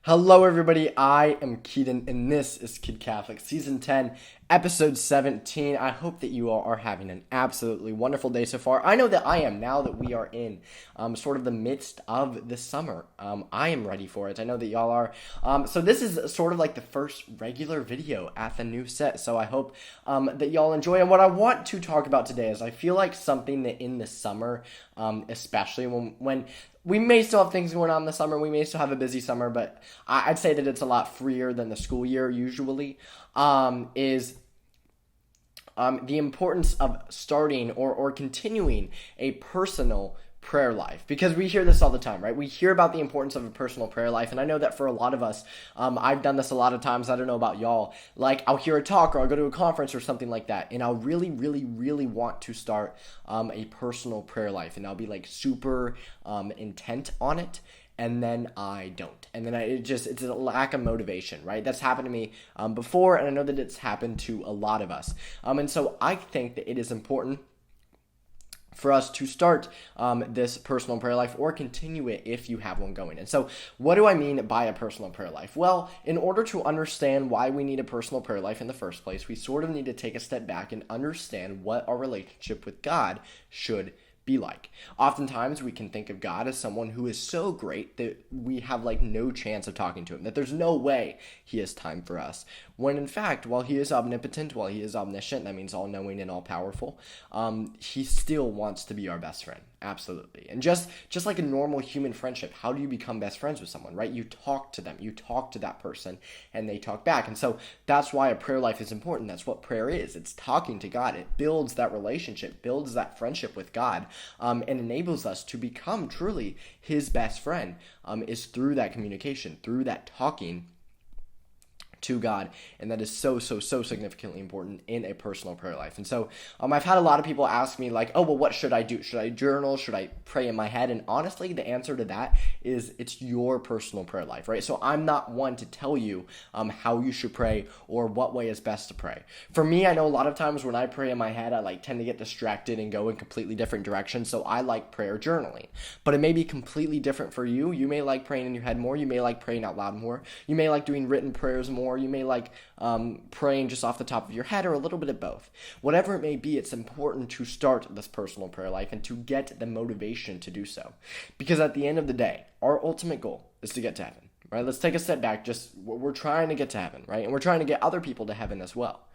Hello, everybody. I am Keaton, and this is Kid Catholic, Season 10, Episode 17. I hope that you all are having an absolutely wonderful day so far. I know that I am now that we are in sort of the midst of the summer. I am ready for it. I know that y'all are. So, this is sort of like the first regular video at the new set. So, I hope that y'all enjoy. And what I want to talk about today is I feel like something that in the summer, especially when we may still have things going on in the summer. We may still have a busy summer, but I'd say that it's a lot freer than the school year usually. Is the importance of starting or continuing a personal prayer life, because we hear this all the time, right? We hear about the importance of a personal prayer life, and I know that for a lot of us, I've done this a lot of times. I don't know about y'all. Like, I'll hear a talk or I'll go to a conference or something like that, and I'll really, really, really want to start a personal prayer life, and I'll be like super intent on it, and then I don't. And then it's a lack of motivation, right? That's happened to me before, and I know that it's happened to a lot of us. And so I think that it is important for us to start this personal prayer life or continue it if you have one going. And so, what do I mean by a personal prayer life? Well, in order to understand why we need a personal prayer life in the first place, we sort of need to take a step back and understand what our relationship with God should be like. Oftentimes we can think of God as someone who is so great that we have like no chance of talking to him, that there's no way he has time for us. When in fact, while he is omnipotent, while he is omniscient, that means all knowing and all powerful, he still wants to be our best friend. Absolutely. And just like a normal human friendship, how do you become best friends with someone, right? You talk to them, you talk to that person, and they talk back. And so that's why a prayer life is important. That's what prayer is. It's talking to God. It builds that relationship, builds that friendship with God, and enables us to become truly his best friend, is through that communication, through that talking to God. And that is so significantly important in a personal prayer life. And so I've had a lot of people ask me like, oh, well, what should I do? Should I journal? Should I pray in my head? And honestly, the answer to that is it's your personal prayer life, right? So I'm not one to tell you how you should pray or what way is best to pray. For me, I know a lot of times when I pray in my head, I like tend to get distracted and go in completely different directions. So I like prayer journaling, but it may be completely different for you. You may like praying in your head more. You may like praying out loud more. You may like doing written prayers more. You may like praying just off the top of your head, or a little bit of both. Whatever it may be, it's important to start this personal prayer life and to get the motivation to do so. Because at the end of the day, our ultimate goal is to get to heaven, right? Let's take a step back. We're trying to get to heaven, right? And we're trying to get other people to heaven as well.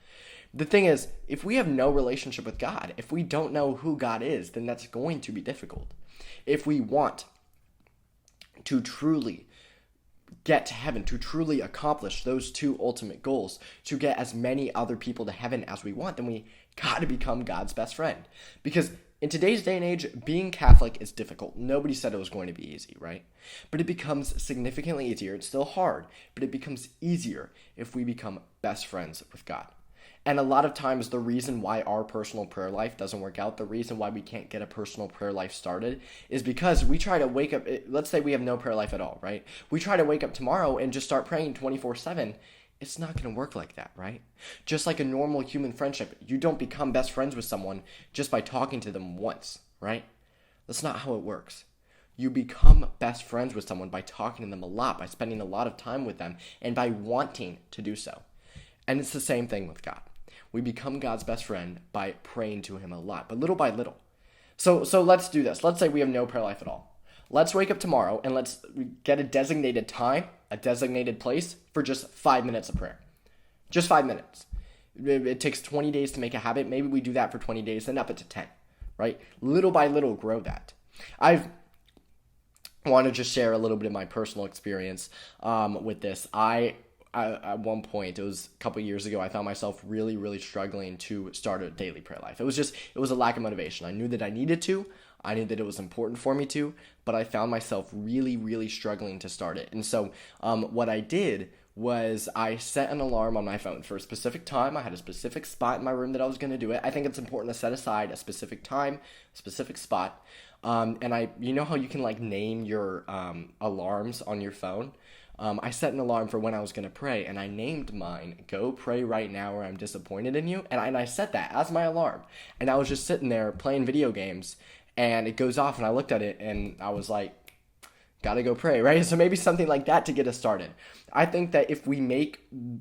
The thing is, if we have no relationship with God, if we don't know who God is, then that's going to be difficult. If we want to truly get to heaven, to truly accomplish those two ultimate goals, to get as many other people to heaven as we want, then we got to become God's best friend. Because in today's day and age, being Catholic is difficult. Nobody said it was going to be easy, right? But it becomes significantly easier. It's still hard, but it becomes easier if we become best friends with God. And a lot of times the reason why our personal prayer life doesn't work out, the reason why we can't get a personal prayer life started, is because we try to wake up, let's say we have no prayer life at all, right? We try to wake up tomorrow and just start praying 24/7. It's not going to work like that, right? Just like a normal human friendship, you don't become best friends with someone just by talking to them once, right? That's not how it works. You become best friends with someone by talking to them a lot, by spending a lot of time with them, and by wanting to do so. And it's the same thing with God. We become God's best friend by praying to him a lot, but little by little. So let's do this. Let's say we have no prayer life at all. Let's wake up tomorrow and let's get a designated time, a designated place for just 5 minutes of prayer. Just 5 minutes. It takes 20 days to make a habit. Maybe we do that for 20 days, then up it to 10, right? Little by little, grow that. I want to just share a little bit of my personal experience with this. At one point, it was a couple years ago, I found myself really struggling to start a daily prayer life. It was a lack of motivation. I knew that I needed to. I knew that it was important for me to, but I found myself really struggling to start it. And so what I did was I set an alarm on my phone for a specific time. I had a specific spot in my room that I was going to do it. I think it's important to set aside a specific time, a specific spot. And you know how you can like name your alarms on your phone? I set an alarm for when I was going to pray, and I named mine, "Go pray right now or I'm disappointed in you." And I set that as my alarm. And I was just sitting there playing video games, and it goes off, and I looked at it, and I was like, gotta go pray, right? So maybe something like that to get us started. I think that if we make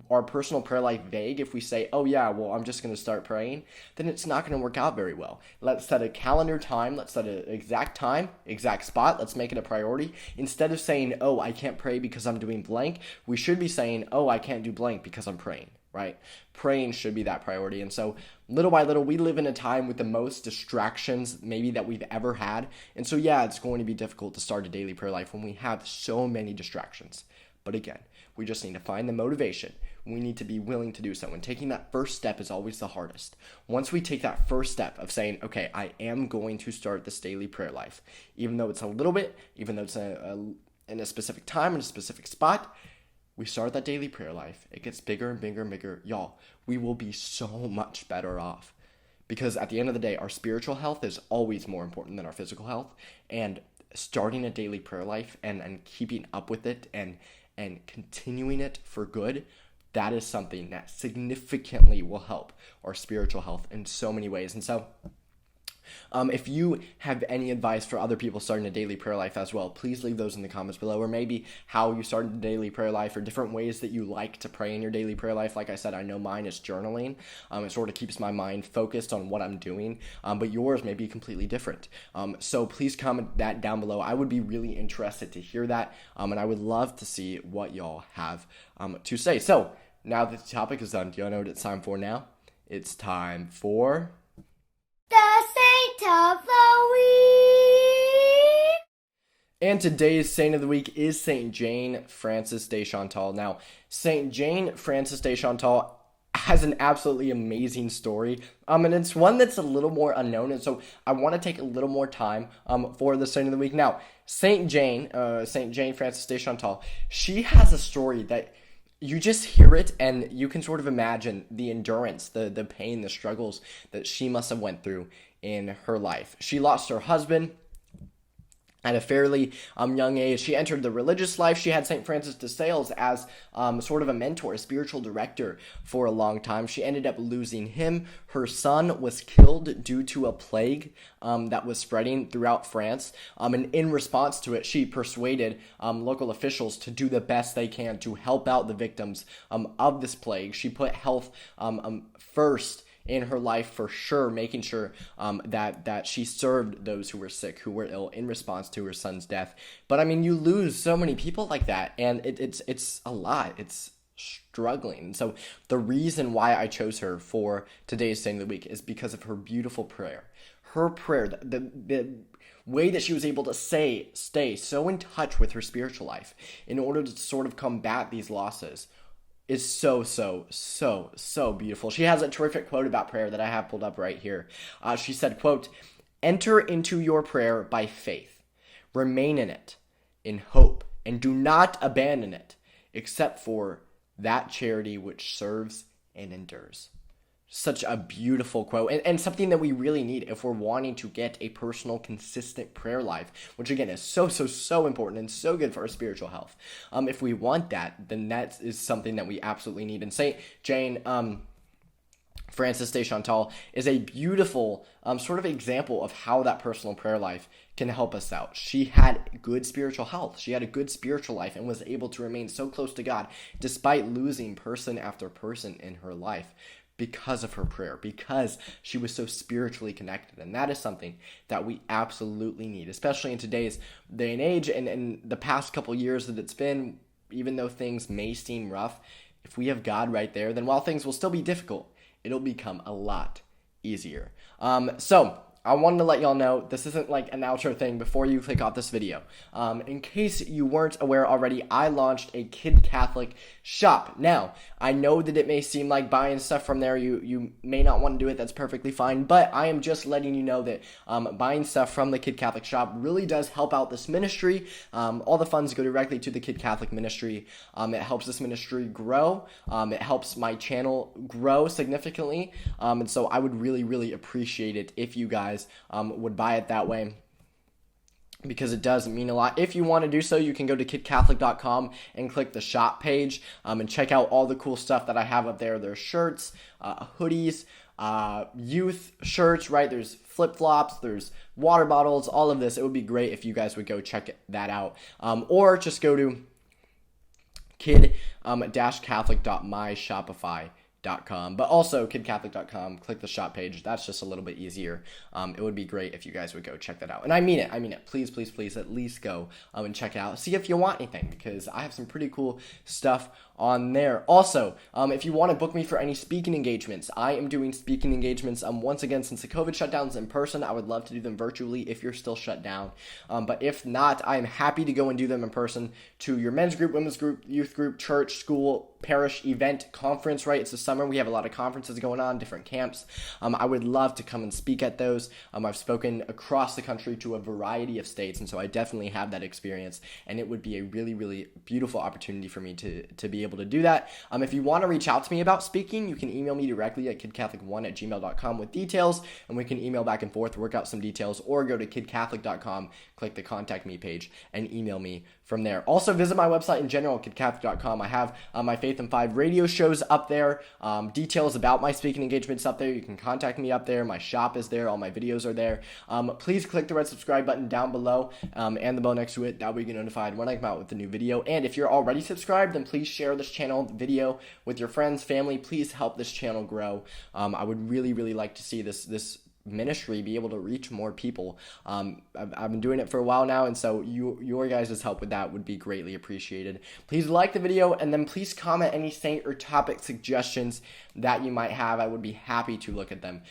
our personal prayer life vague, if we say, oh yeah, well, I'm just going to start praying, then it's not going to work out very well. Let's set a calendar time. Let's set an exact time, exact spot. Let's make it a priority. Instead of saying, oh, I can't pray because I'm doing blank, we should be saying, oh, I can't do blank because I'm praying, right? Praying should be that priority. And so little by little, we live in a time with the most distractions maybe that we've ever had. And so yeah, it's going to be difficult to start a daily prayer life when we have so many distractions. But again, we just need to find the motivation. We need to be willing to do so. And taking that first step is always the hardest. Once we take that first step of saying, okay, I am going to start this daily prayer life, even though it's a little bit, even though it's in a specific time, in a specific spot, we start that daily prayer life. It gets bigger and bigger and bigger. Y'all, we will be so much better off. Because at the end of the day, our spiritual health is always more important than our physical health. And starting a daily prayer life and keeping up with it and continuing it for good, that is something that significantly will help our spiritual health in so many ways. And so if you have any advice for other people starting a daily prayer life as well, please leave those in the comments below, or maybe how you started a daily prayer life or different ways that you like to pray in your daily prayer life. Like I said, I know mine is journaling. It sort of keeps my mind focused on what I'm doing, but yours may be completely different. So please comment that down below. I would be really interested to hear that, and I would love to see what y'all have to say. So now that the topic is done, do y'all know what it's time for now? It's time for the Saint of the Week. And today's Saint of the Week is Saint Jane Frances de Chantal. Now, Saint Jane Frances de Chantal has an absolutely amazing story, and it's one that's a little more unknown, and so I want to take a little more time for the Saint of the Week. Now, Saint Jane Frances de Chantal, she has a story that you just hear it and you can sort of imagine the endurance, the pain, the struggles that she must have went through in her life. She lost her husband at a fairly young age. She entered the religious life. She had St. Francis de Sales as sort of a mentor, a spiritual director for a long time. She ended up losing him. Her son was killed due to a plague that was spreading throughout France. And in response to it, she persuaded local officials to do the best they can to help out the victims of this plague. She put health first in her life for sure, making sure that she served those who were sick, who were ill in response to her son's death. But I mean, you lose so many people like that, and it's a lot. It's struggling. So the reason why I chose her for today's Saint of the Week is because of her beautiful prayer. Her prayer, the way that she was able to stay so in touch with her spiritual life in order to sort of combat these losses is so beautiful. She has a terrific quote about prayer that I have pulled up right here. She said, quote, "Enter into your prayer by faith. Remain in it, in hope, and do not abandon it, except for that charity which serves and endures." Such a beautiful quote, and something that we really need if we're wanting to get a personal, consistent prayer life, which again is so important and so good for our spiritual health. If we want that, then that is something that we absolutely need. And Saint Jane Frances de Chantal is a beautiful sort of example of how that personal prayer life can help us out. She had good spiritual health. She had a good spiritual life and was able to remain so close to God despite losing person after person in her life, because of her prayer, because she was so spiritually connected. And that is something that we absolutely need, especially in today's day and age and the past couple years that it's been. Even though things may seem rough, if we have God right there, then while things will still be difficult, it'll become a lot easier. So I wanted to let y'all know this isn't like an outro thing before you click off this video. In case you weren't aware already, I launched a Kid Catholic shop. Now, I know that it may seem like buying stuff from there, you may not want to do it, that's perfectly fine, but I am just letting you know that buying stuff from the Kid Catholic shop really does help out this ministry. All the funds go directly to the Kid Catholic ministry. It helps this ministry grow. It helps my channel grow significantly. And so I would really appreciate it if you guys would buy it that way, because it does mean a lot. If you want to do so, you can go to kidcatholic.com and click the shop page and check out all the cool stuff that I have up there. There's shirts, hoodies, youth shirts, right? There's flip-flops, there's water bottles, all of this. It would be great if you guys would go check that out. Or just go to kid-catholic.myshopify.com. But also kidcatholic.com, click the shop page. That's just a little bit easier. It would be great if you guys would go check that out. And I mean it. Please, please, please at least go and check it out. See if you want anything, because I have some pretty cool stuff on there. Also, if you want to book me for any speaking engagements, I am doing speaking engagements once again since the COVID shutdowns in person. I would love to do them virtually if you're still shut down. But if not, I am happy to go and do them in person to your men's group, women's group, youth group, church, school, parish, event, conference, right? It's the summer. We have a lot of conferences going on, different camps. I would love to come and speak at those. I've spoken across the country to a variety of states, and so I definitely have that experience, and it would be a really, really beautiful opportunity for me to be able to do that. If you want to reach out to me about speaking, you can email me directly at kidcatholic1@gmail.com with details, and we can email back and forth, work out some details, or go to kidcatholic.com, click the contact me page, and email me from there. Also, visit my website in general, kidcatholic.com. I have my Faith in 5 radio shows up there, details about my speaking engagements up there. You can contact me up there. My shop is there. All my videos are there. Please click the red subscribe button down below and the bell next to it. That way you get notified when I come out with a new video. And if you're already subscribed, then please share this channel video with your friends, family. Please help this channel grow. I would really, really like to see this ministry be able to reach more people. I've been doing it for a while now, and so your guys' help with that would be greatly appreciated. Please like the video, and then please comment any saint or topic suggestions that you might have. I would be happy to look at them.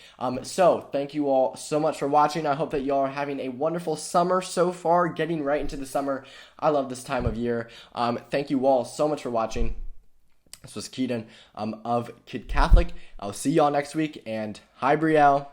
So thank you all so much for watching. I hope that y'all are having a wonderful summer so far, getting right into the summer. I love this time of year. Thank you all so much for watching. This was Keaton of Kid Catholic. I'll see y'all next week, and hi, Brielle.